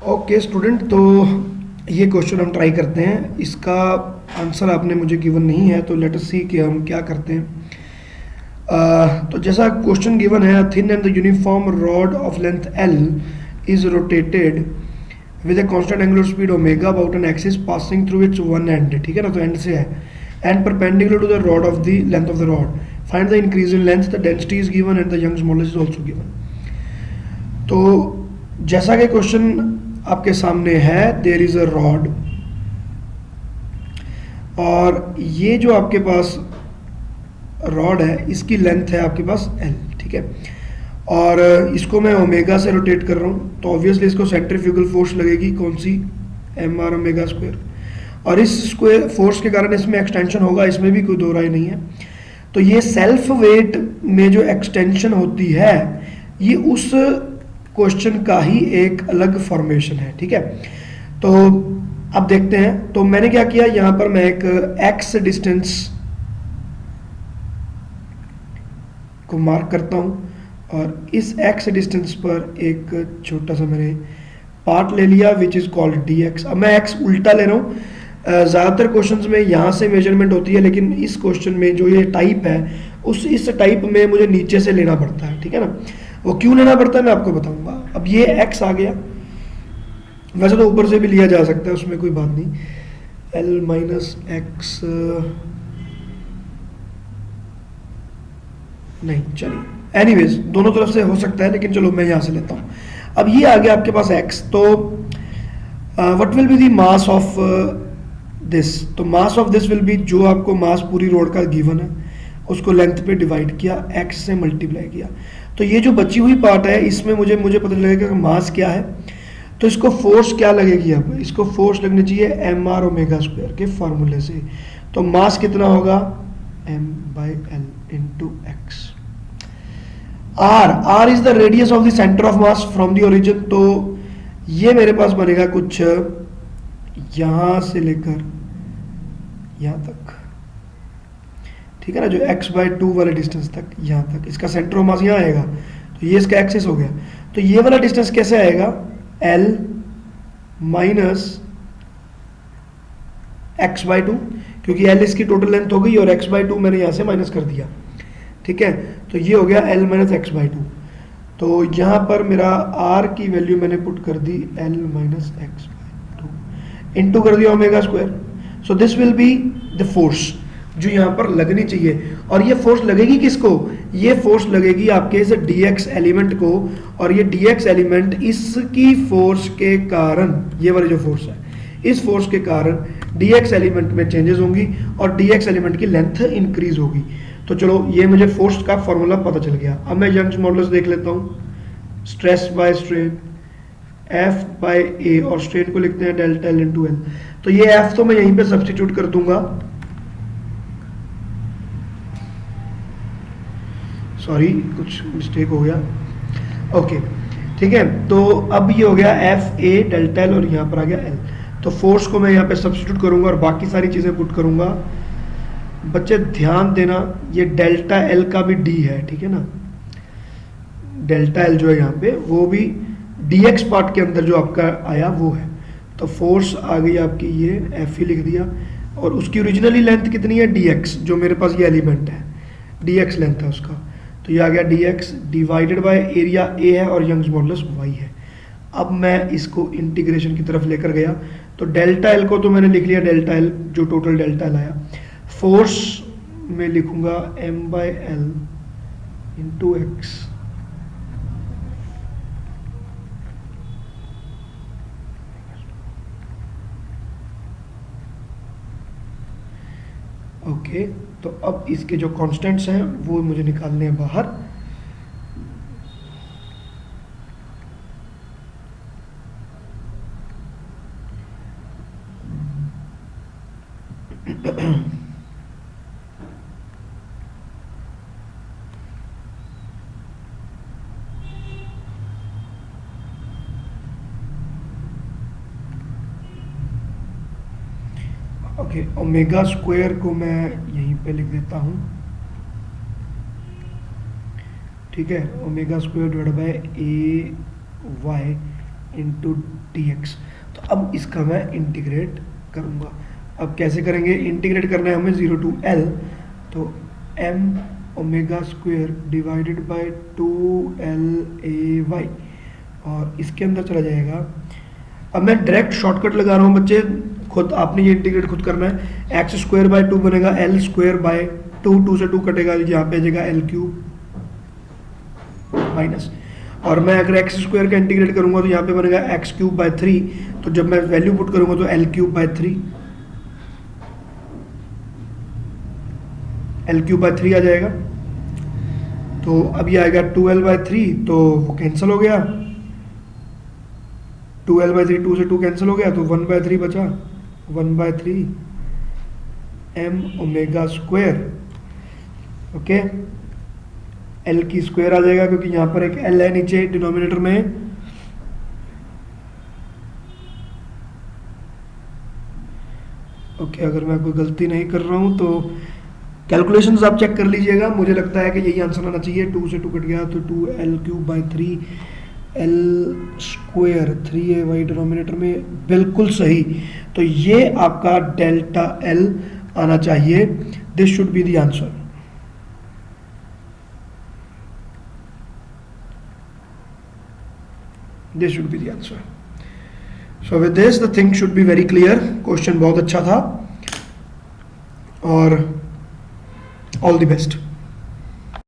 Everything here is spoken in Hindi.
ओके स्टूडेंट, तो ये क्वेश्चन हम ट्राई करते हैं। इसका आंसर आपने मुझे गिवन नहीं है, तो लेट अस सी कि हम क्या करते हैं। तो जैसा क्वेश्चन गिवन है, thin and the uniform rod of length L is rotated with a constant angular speed omega about an axis passing through its one end. ठीक है ना, तो एंड से है and perpendicular to the rod of the length of the rod. Find the increase in length, the density is given and the Young's modulus is also given. तो जैसा कि क्वेश्चन आपके सामने है, देयर इज अ रॉड, और ये जो आपके पास रॉड है इसकी लेंथ है आपके पास एल। ठीक है, और इसको मैं ओमेगा से रोटेट कर रहा हूँ, तो ऑब्वियसली इसको सेंट्रीफ्यूगल फोर्स लगेगी, कौन सी, एम आर ओमेगा स्क्वायर। और इस स्क्वायर फोर्स के कारण इसमें एक्सटेंशन होगा, इसमें भी कोई दो राय नहीं है। तो ये सेल्फ वेट में जो एक्सटेंशन होती है ये उस क्वेश्चन का ही एक अलग फॉर्मेशन है। ठीक है, तो अब देखते हैं। तो मैंने क्या किया, यहां पर मैं एक एक्स डिस्टेंस को मार्क करता हूं, और इस एक्स डिस्टेंस पर एक छोटा सा मैंने पार्ट ले लिया which is called D x. अब मैं एक्स उल्टा ले रहा हूं। ज़्यादातर क्वेश्चंस में यहाँ से मेजरमेंट होती है, लेकिन इस क्वेश्चन में जो ये टाइप है इस टाइप में मुझे नीचे से लेना पड़ता है। ठीक है ना, वो क्यों लेना पड़ता है मैं आपको बताऊंगा। अब ये x आ गया, वैसे तो ऊपर से भी लिया जा सकता है, उसमें कोई बात नहीं। l माइनस एक्स नहीं, चलिए एनीवेज दोनों तरफ से हो सकता है, लेकिन चलो मैं यहाँ से लेता हूँ। अब ये आ गया आपके पास x, तो what will be the mass of this. तो mass of this will be, जो आपको मास पूरी रोड का गिवन है उसको लेंथ पे डिवाइड किया, x से मल्टीप्लाई किया। तो ये जो बची हुई पार्ट है इसमें मुझे पता लगेगा कि मास क्या है। तो इसको फोर्स क्या लगेगी, अब इसको फोर्स लगनी चाहिए एम आर ओमेगा स्क्वायर के फॉर्मूले से। तो मास कितना होगा, m by L into x. R is the radius of the centre of mass from the origin. तो ये मेरे पास बनेगा कुछ यहां से लेकर यहां तक, ठीक है ना, जो x बाई 2 वाले डिस्टेंस तक, यहाँ तक इसका सेंटर ऑफ मास यहाँ आएगा, तो ये इसका एक्सिस हो गया। तो ये वाला डिस्टेंस कैसे आएगा, l माइनस एक्स बाई 2, क्योंकि l इसकी टोटल लेंथ हो गई और x बाई 2 मैंने यहाँ से माइनस कर दिया। ठीक है, तो ये हो गया l माइनस एक्स बाई 2। तो यहाँ पर मेरा r की वैल्यू मैंने पुट कर दी l minus x by 2 into कर दिया omega square. So this will be the force जो यहाँ पर लगनी चाहिए। और ये फोर्स लगेगी किसको, ये फोर्स लगेगी आपके इस dx एलिमेंट को, और ये dx एलिमेंट इसकी फोर्स के कारण, ये वाली जो फोर्स है इस फोर्स के कारण dx एलिमेंट में चेंजेस होंगी और dx एलिमेंट की लेंथ इंक्रीज होगी। तो चलो ये मुझे फोर्स का फॉर्मूला पता चल गया। अब मैं यंग्स मॉडुलस देख लेता हूँ। Stress by strain F by A, और स्ट्रेन को लिखते हैं डेल्टा एल इंटू एल। तो ये F तो मैं यहीं पे सब्सटीट्यूट कर दूंगा, सॉरी कुछ मिस्टेक हो गया। ओके ठीक है, तो अब ये हो गया एफ ए डेल्टा एल और यहाँ पर आ गया एल। तो फोर्स को मैं यहाँ पे सब्स्टिट्यूट करूंगा और बाकी सारी चीज़ें पुट करूंगा। बच्चे ध्यान देना, ये डेल्टा एल का भी डी है, ठीक है ना, डेल्टा एल जो है यहाँ पे वो भी डी एक्स पार्ट के अंदर जो आपका आया वो है। तो फोर्स आ गई आपकी, ये एफ ही लिख दिया, और उसकी ओरिजिनली लेंथ कितनी है डी एक्स, जो मेरे पास ये एलिमेंट है डी एक्स लेंथ है उसका। तो ये आ गया D x divided by area A है और यंग्स मॉडुलस वाई है। अब मैं इसको इंटीग्रेशन की तरफ लेकर गया, तो डेल्टा एल को तो मैंने लिख लिया, डेल्टा एल जो टोटल डेल्टा एल आया। फोर्स में लिखूंगा M by L into x. Okay, तो अब इसके जो कांस्टेंट्स हैं वो मुझे निकालने हैं बाहर। ओके, ओमेगा स्क्वायर को मैं यहीं पे लिख देता हूँ, ठीक है। Omega square divide by A Y into D X. तो अब इसका मैं इंटीग्रेट करूँगा। अब कैसे करेंगे? इंटीग्रेट करना है हमें 0 टू एल, तो M omega square divided by 2LAY, और इसके अंदर चला जाएगा। अब मैं डायरेक्ट शॉर्टकट लगा रहा हूँ बच्चे, खुद आपने ये इंटीग्रेट खुद करना है। एक्स स्क्वायर बाय 2 बनेगा एल स्क्वायर बाय 2, 2 से 2 कटेगा, यहाँ पे आ जाएगा एल क्यूब माइनस, और मैं अगर एक्स स्क्वायर का इंटीग्रेट करूंगा तो यहाँ पे बनेगा एक्स क्यूब बाय 3, तो जब मैं वैल्यू पुट करूंगा तो L cube by 3, L cube by 3 आ जाएगा। तो अब ये आएगा 2L बाय 3, तो वो कैंसिल हो गया, 2L बाय 3 2 से 2 कैंसिल हो गया, तो 1 बाय 3 बचा, 1 by 3 M omega square, okay, L की स्क्वायर आ जाएगा क्योंकि यहाँ पर एक एल है नीचे डिनोमिनेटर में। ओके, अगर मैं कोई गलती नहीं कर रहा हूँ तो कैलकुलेशंस आप चेक कर लीजिएगा, मुझे लगता है कि यही आंसर आना चाहिए। 2 से 2 कट गया तो 2L cube by 3 L square 3AY denominator में, बिल्कुल सही। तो ये आपका डेल्टा एल आना चाहिए। This should be the answer. This should be the answer. So with this the thing should be very clear. Question बहुत अच्छा था और ऑल द बेस्ट।